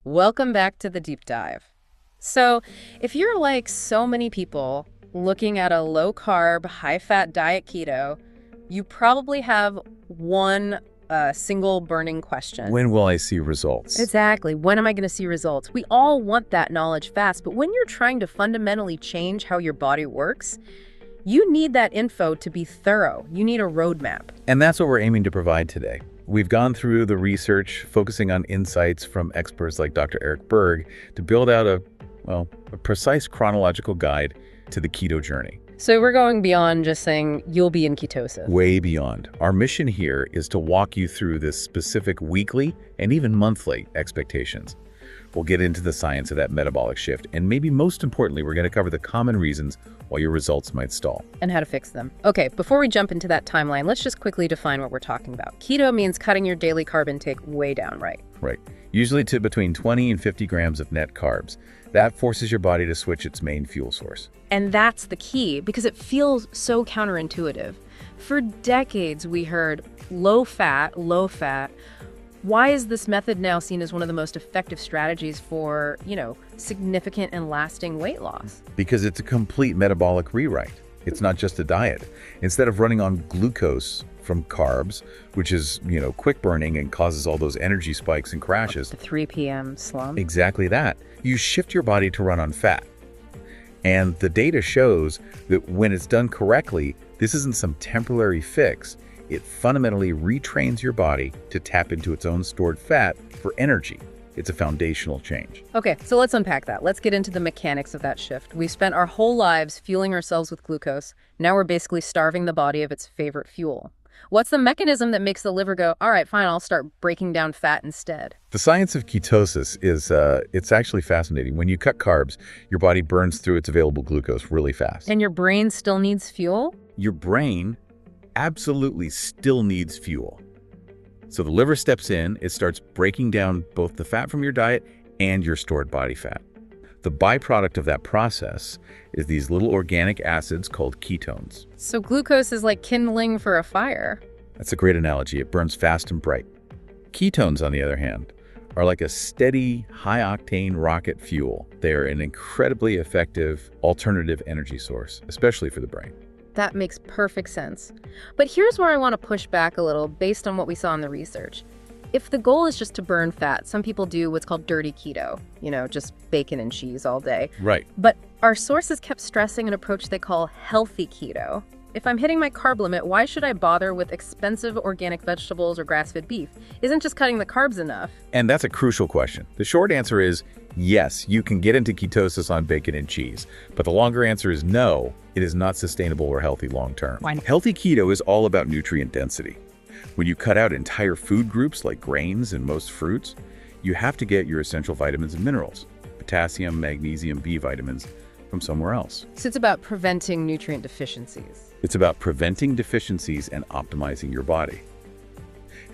Welcome back to the deep dive. So, if you're like so many people looking at a low-carb, high-fat diet keto, you probably have one single burning question. When will I see results? Exactly. When am I going to see results? We all want that knowledge fast, but when you're trying to fundamentally change how your body works, you need that info to be thorough. You need a roadmap. And that's what we're aiming to provide today. We've gone through the research, focusing on insights from experts like Dr. Eric Berg to build out a precise chronological guide to the keto journey. So we're going beyond just saying you'll be in ketosis. Way beyond. Our mission here is to walk you through this specific weekly and even monthly expectations. We'll get into the science of that metabolic shift, and maybe most importantly, we're going to cover the common reasons why your results might stall. And how to fix them. Okay, before we jump into that timeline, let's just quickly define what we're talking about. Keto means cutting your daily carb intake way down, right? Right. Usually to between 20 and 50 grams of net carbs. That forces your body to switch its main fuel source. And that's the key, because it feels so counterintuitive. For decades, we heard low fat, low fat. Why is this method now seen as one of the most effective strategies for, significant and lasting weight loss? Because it's a complete metabolic rewrite. It's not just a diet. Instead of running on glucose from carbs, which is, quick burning and causes all those energy spikes and crashes. The 3 p.m. slump. Exactly that. You shift your body to run on fat. And the data shows that when it's done correctly, this isn't some temporary fix. It fundamentally retrains your body to tap into its own stored fat for energy. It's a foundational change. Okay, so let's unpack that. Let's get into the mechanics of that shift. We've spent our whole lives fueling ourselves with glucose. Now we're basically starving the body of its favorite fuel. What's the mechanism that makes the liver go, all right, fine, I'll start breaking down fat instead? The science of ketosis is, it's actually fascinating. When you cut carbs, your body burns through its available glucose really fast. And your brain still needs fuel? Your brain absolutely still needs fuel. So the liver steps in, it starts breaking down both the fat from your diet and your stored body fat. The byproduct of that process is these little organic acids called ketones. So glucose is like kindling for a fire. That's a great analogy. It burns fast and bright. Ketones, on the other hand, are like a steady, high-octane rocket fuel. They are an incredibly effective alternative energy source, especially for the brain. That makes perfect sense. But here's where I want to push back a little based on what we saw in the research. If the goal is just to burn fat, some people do what's called dirty keto, just bacon and cheese all day. Right. But our sources kept stressing an approach they call healthy keto. If I'm hitting my carb limit, why should I bother with expensive organic vegetables or grass-fed beef? Isn't just cutting the carbs enough? And that's a crucial question. The short answer is yes, you can get into ketosis on bacon and cheese. But the longer answer is no, it is not sustainable or healthy long-term. Why not? Healthy keto is all about nutrient density. When you cut out entire food groups like grains and most fruits, you have to get your essential vitamins and minerals, potassium, magnesium, B vitamins, from somewhere else. So it's about preventing nutrient deficiencies. It's about preventing deficiencies and optimizing your body.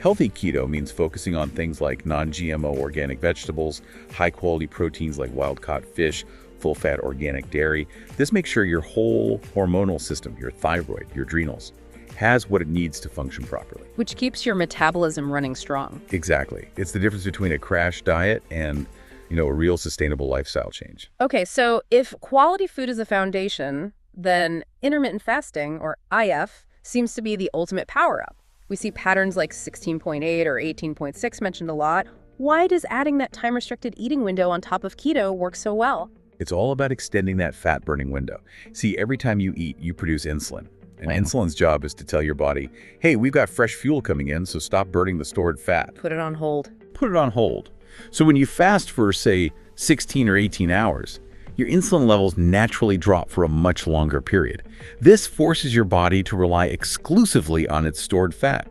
Healthy keto means focusing on things like non-GMO organic vegetables, high-quality proteins like wild-caught fish, full-fat organic dairy. This makes sure your whole hormonal system, your thyroid, your adrenals, has what it needs to function properly. Which keeps your metabolism running strong. Exactly. It's the difference between a crash diet and, a real sustainable lifestyle change. Okay, so if quality food is a foundation, then intermittent fasting, or IF, seems to be the ultimate power-up. We see patterns like 16.8 or 18.6 mentioned a lot. Why does adding that time-restricted eating window on top of keto work so well? It's all about extending that fat-burning window. See, every time you eat, you produce insulin. And insulin's job is to tell your body, hey, we've got fresh fuel coming in, so stop burning the stored fat. Put it on hold. Put it on hold. So when you fast for, say, 16 or 18 hours, your insulin levels naturally drop for a much longer period. This forces your body to rely exclusively on its stored fat.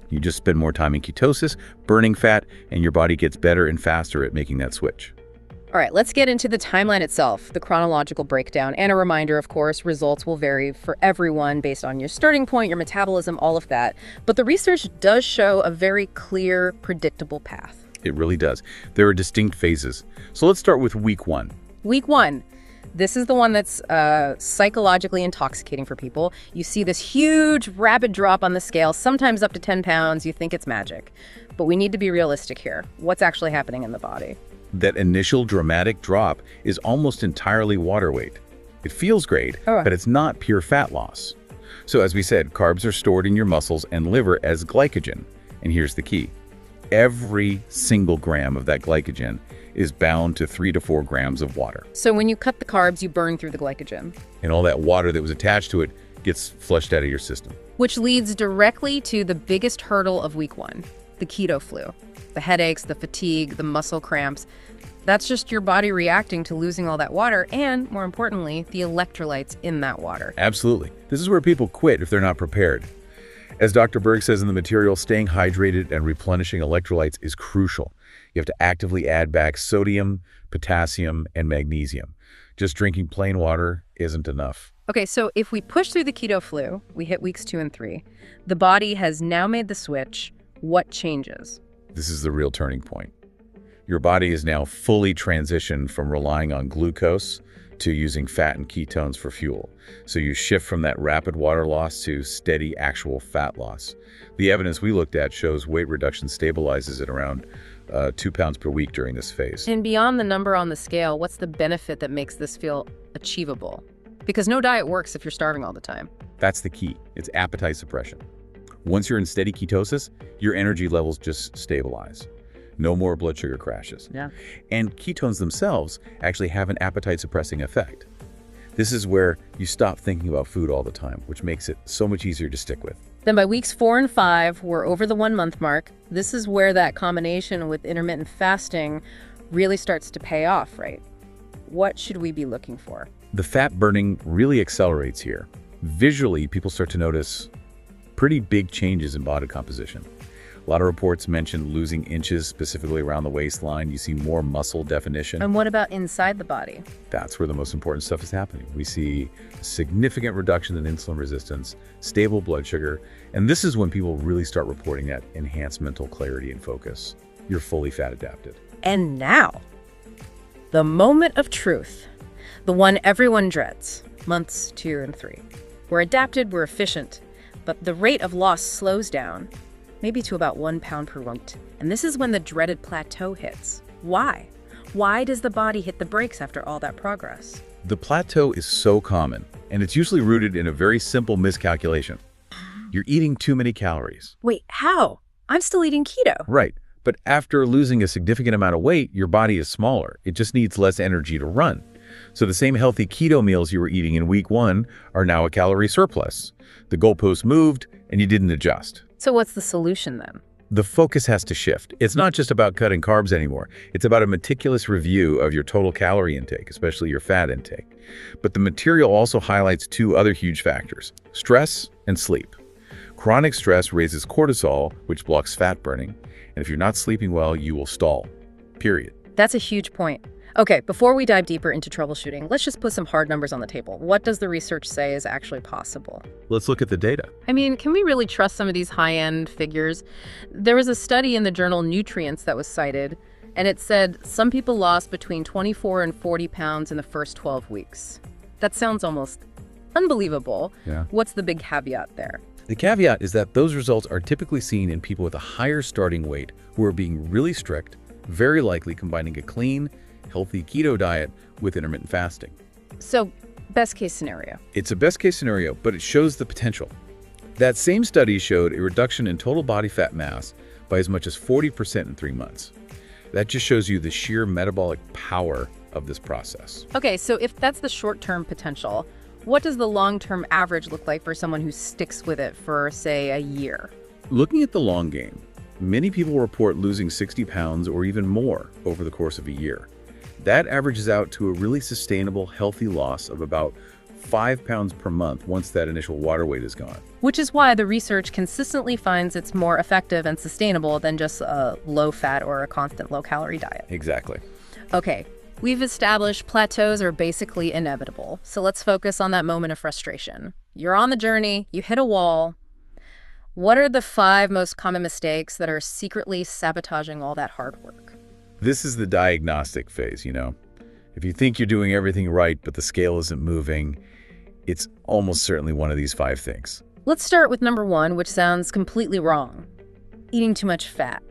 You just spend more time in ketosis, burning fat, and your body gets better and faster at making that switch. All right, let's get into the timeline itself, the chronological breakdown, and a reminder, of course, results will vary for everyone based on your starting point, your metabolism, all of that. But the research does show a very clear, predictable path. It really does. There are distinct phases. So let's start with week 1. Week 1. This is the one that's psychologically intoxicating for people. You see this huge, rapid drop on the scale, sometimes up to 10 pounds. You think it's magic. But we need to be realistic here. What's actually happening in the body? That initial dramatic drop is almost entirely water weight. It feels great, but it's not pure fat loss. So as we said, carbs are stored in your muscles and liver as glycogen. And here's the key. Every single gram of that glycogen is bound to 3 to 4 grams of water. So when you cut the carbs, you burn through the glycogen. And all that water that was attached to it gets flushed out of your system. Which leads directly to the biggest hurdle of week 1, the keto flu. The headaches, the fatigue, the muscle cramps. That's just your body reacting to losing all that water and, more importantly, the electrolytes in that water. Absolutely. This is where people quit if they're not prepared. As Dr. Berg says in the material, staying hydrated and replenishing electrolytes is crucial. You have to actively add back sodium, potassium, and magnesium. Just drinking plain water isn't enough. Okay, so if we push through the keto flu, we hit weeks 2 and 3. The body has now made the switch. What changes? This is the real turning point. Your body is now fully transitioned from relying on glucose to using fat and ketones for fuel. So you shift from that rapid water loss to steady actual fat loss. The evidence we looked at shows weight reduction stabilizes at around 2 pounds per week during this phase. And beyond the number on the scale, what's the benefit that makes this feel achievable? Because no diet works if you're starving all the time. That's the key. It's appetite suppression. Once you're in steady ketosis, your energy levels just stabilize. No more blood sugar crashes. Yeah. And ketones themselves actually have an appetite-suppressing effect. This is where you stop thinking about food all the time, which makes it so much easier to stick with. Then by weeks 4 and 5, we're over the 1-month mark. This is where that combination with intermittent fasting really starts to pay off, right? What should we be looking for? The fat burning really accelerates here. Visually, people start to notice pretty big changes in body composition. A lot of reports mention losing inches, specifically around the waistline. You see more muscle definition. And what about inside the body? That's where the most important stuff is happening. We see a significant reduction in insulin resistance, stable blood sugar, and this is when people really start reporting that enhanced mental clarity and focus. You're fully fat adapted. And now, the moment of truth, the one everyone dreads, months 2 and 3. We're adapted, we're efficient, but the rate of loss slows down, maybe to about 1 pound per week. And this is when the dreaded plateau hits. Why? Why does the body hit the brakes after all that progress? The plateau is so common, and it's usually rooted in a very simple miscalculation. You're eating too many calories. Wait, how? I'm still eating keto. Right, but after losing a significant amount of weight, your body is smaller. It just needs less energy to run. So the same healthy keto meals you were eating in week 1 are now a calorie surplus. The goalpost moved, and you didn't adjust. So what's the solution then? The focus has to shift. It's not just about cutting carbs anymore. It's about a meticulous review of your total calorie intake, especially your fat intake. But the material also highlights 2 other huge factors: stress and sleep. Chronic stress raises cortisol, which blocks fat burning. And if you're not sleeping well, you will stall. Period. That's a huge point. Okay, before we dive deeper into troubleshooting, let's just put some hard numbers on the table. What does the research say is actually possible? Let's look at the data. I mean, can we really trust some of these high-end figures? There was a study in the journal Nutrients that was cited, and it said some people lost between 24 and 40 pounds in the first 12 weeks. That sounds almost unbelievable. Yeah. What's the big caveat there? The caveat is that those results are typically seen in people with a higher starting weight who are being really strict, very likely combining a clean, healthy keto diet with intermittent fasting. So, best case scenario. It's a best case scenario, but it shows the potential. That same study showed a reduction in total body fat mass by as much as 40% in 3 months. That just shows you the sheer metabolic power of this process. Okay, so if that's the short-term potential, what does the long-term average look like for someone who sticks with it for, say, a year? Looking at the long game, many people report losing 60 pounds or even more over the course of a year. That averages out to a really sustainable, healthy loss of about 5 pounds per month once that initial water weight is gone. Which is why the research consistently finds it's more effective and sustainable than just a low-fat or a constant low-calorie diet. Exactly. Okay, we've established plateaus are basically inevitable, so let's focus on that moment of frustration. You're on the journey, you hit a wall. What are the 5 most common mistakes that are secretly sabotaging all that hard work? This is the diagnostic phase, you know. If you think you're doing everything right, but the scale isn't moving, it's almost certainly one of these 5 things. Let's start with number 1, which sounds completely wrong. Eating too much fat.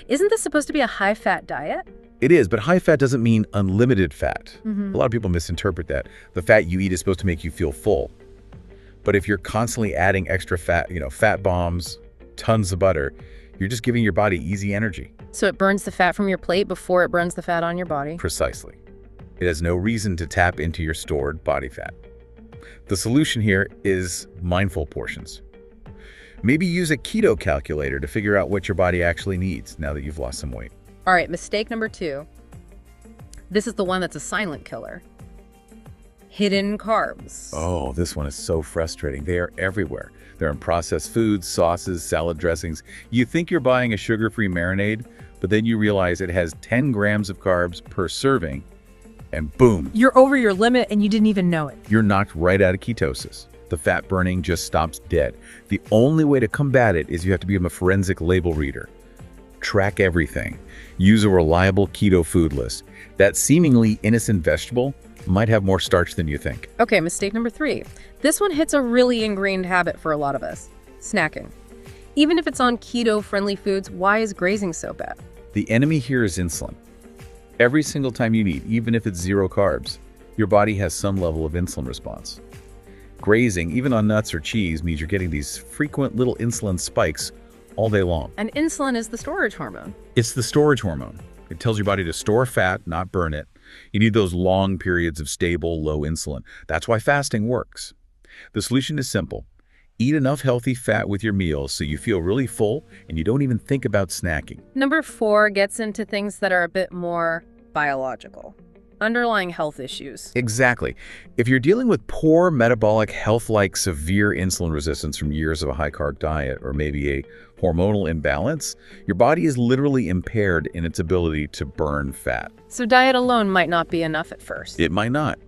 Isn't this supposed to be a high-fat diet? It is, but high fat doesn't mean unlimited fat. Mm-hmm. A lot of people misinterpret that. The fat you eat is supposed to make you feel full. But if you're constantly adding extra fat, fat bombs, tons of butter, you're just giving your body easy energy. So it burns the fat from your plate before it burns the fat on your body? Precisely. It has no reason to tap into your stored body fat. The solution here is mindful portions. Maybe use a keto calculator to figure out what your body actually needs now that you've lost some weight. All right, mistake number 2. This is the one that's a silent killer. Hidden carbs. Oh, this one is so frustrating. They are everywhere. They're in processed foods, sauces, salad dressings. You think you're buying a sugar-free marinade, but then you realize it has 10 grams of carbs per serving, and boom, You're over your limit and you didn't even know it. you're knocked right out of ketosis. The fat burning just stops dead. The only way to combat it is you have to become a forensic label reader. Track everything. Use a reliable keto food list. That seemingly innocent vegetable might have more starch than you think. Okay, mistake number 3. This one hits a really ingrained habit for a lot of us. Snacking. Even if it's on keto-friendly foods, why is grazing so bad? The enemy here is insulin. Every single time you eat, even if it's 0 carbs, your body has some level of insulin response. Grazing, even on nuts or cheese, means you're getting these frequent little insulin spikes all day long. And insulin is the storage hormone. It's the storage hormone. It tells your body to store fat, not burn it. You need those long periods of stable, low insulin. That's why fasting works. The solution is simple. Eat enough healthy fat with your meals so you feel really full and you don't even think about snacking. Number 4 gets into things that are a bit more biological. Underlying health issues. Exactly. If you're dealing with poor metabolic health like severe insulin resistance from years of a high-carb diet or maybe a hormonal imbalance, your body is literally impaired in its ability to burn fat. So diet alone might not be enough at first. It might not.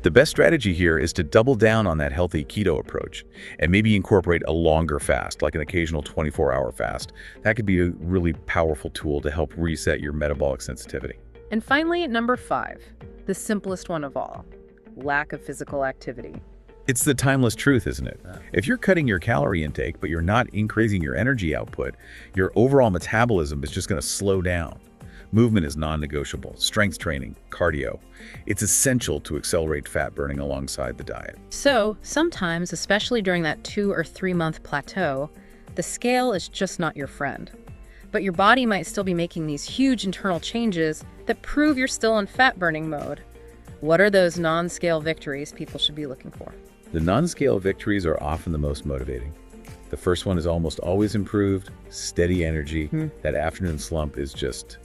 The best strategy here is to double down on that healthy keto approach and maybe incorporate a longer fast, like an occasional 24-hour fast. That could be a really powerful tool to help reset your metabolic sensitivity. And finally, number 5, the simplest one of all, lack of physical activity. It's the timeless truth, isn't it? If you're cutting your calorie intake, but you're not increasing your energy output, your overall metabolism is just going to slow down. Movement is non-negotiable. Strength training, cardio. It's essential to accelerate fat burning alongside the diet. So sometimes, especially during that 2 or 3 month plateau, the scale is just not your friend. But your body might still be making these huge internal changes that prove you're still in fat burning mode. What are those non-scale victories people should be looking for? The non-scale victories are often the most motivating. The first one is almost always improved, steady energy. That afternoon slump is just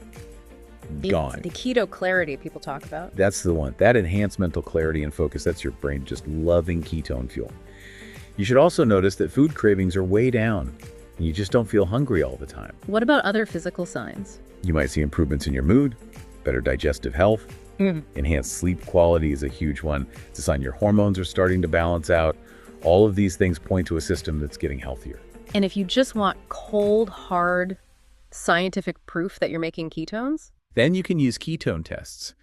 gone. The keto clarity people talk about. That's the one. That enhanced mental clarity and focus, that's your brain just loving ketone fuel. You should also notice that food cravings are way down, and you just don't feel hungry all the time. What about other physical signs? You might see improvements in your mood, better digestive health, enhanced sleep quality is a huge one. It's a sign your hormones are starting to balance out. All of these things point to a system that's getting healthier. And if you just want cold, hard, scientific proof that you're making ketones, Then you can use ketone tests.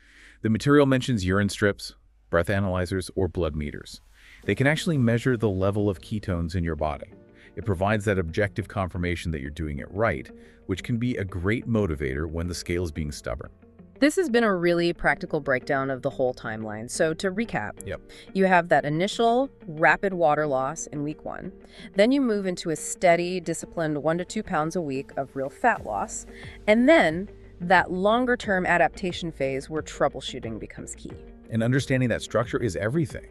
The material mentions urine strips, breath analyzers, or blood meters. They can actually measure the level of ketones in your body. It provides that objective confirmation that you're doing it right, which can be a great motivator when the scale is being stubborn. this has been a really practical breakdown of the whole timeline. So to recap, you have that initial rapid water loss in week 1. Then you move into a steady, disciplined 1 to 2 pounds a week of real fat loss. And then that longer-term adaptation phase where troubleshooting becomes key. And understanding that structure is everything.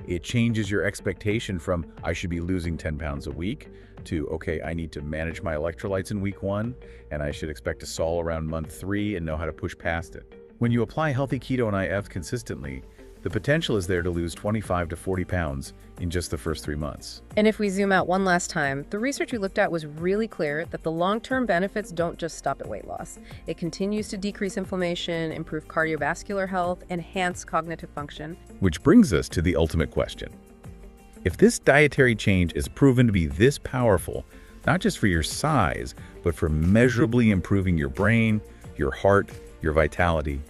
It changes your expectation from, I should be losing 10 pounds a week, to, okay, I need to manage my electrolytes in week 1, and I should expect to stall around month 3 and know how to push past it. When you apply healthy keto and IF consistently, the potential is there to lose 25 to 40 pounds in just the first 3 months. And if we zoom out one last time, the research we looked at was really clear that the long-term benefits don't just stop at weight loss. It continues to decrease inflammation, improve cardiovascular health, enhance cognitive function. Which brings us to the ultimate question. If this dietary change is proven to be this powerful, not just for your size, but for measurably improving your brain, your heart, your vitality,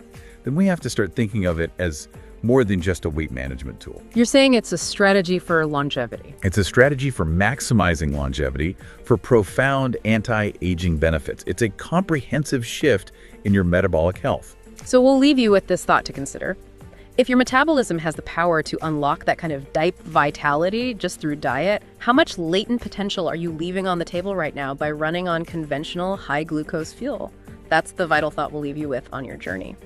then we have to start thinking of it as more than just a weight management tool. You're saying it's a strategy for longevity. It's a strategy for maximizing longevity, for profound anti-aging benefits. It's a comprehensive shift in your metabolic health. So we'll leave you with this thought to consider. If your metabolism has the power to unlock that kind of deep vitality just through diet, how much latent potential are you leaving on the table right now by running on conventional high glucose fuel? That's the vital thought we'll leave you with on your journey.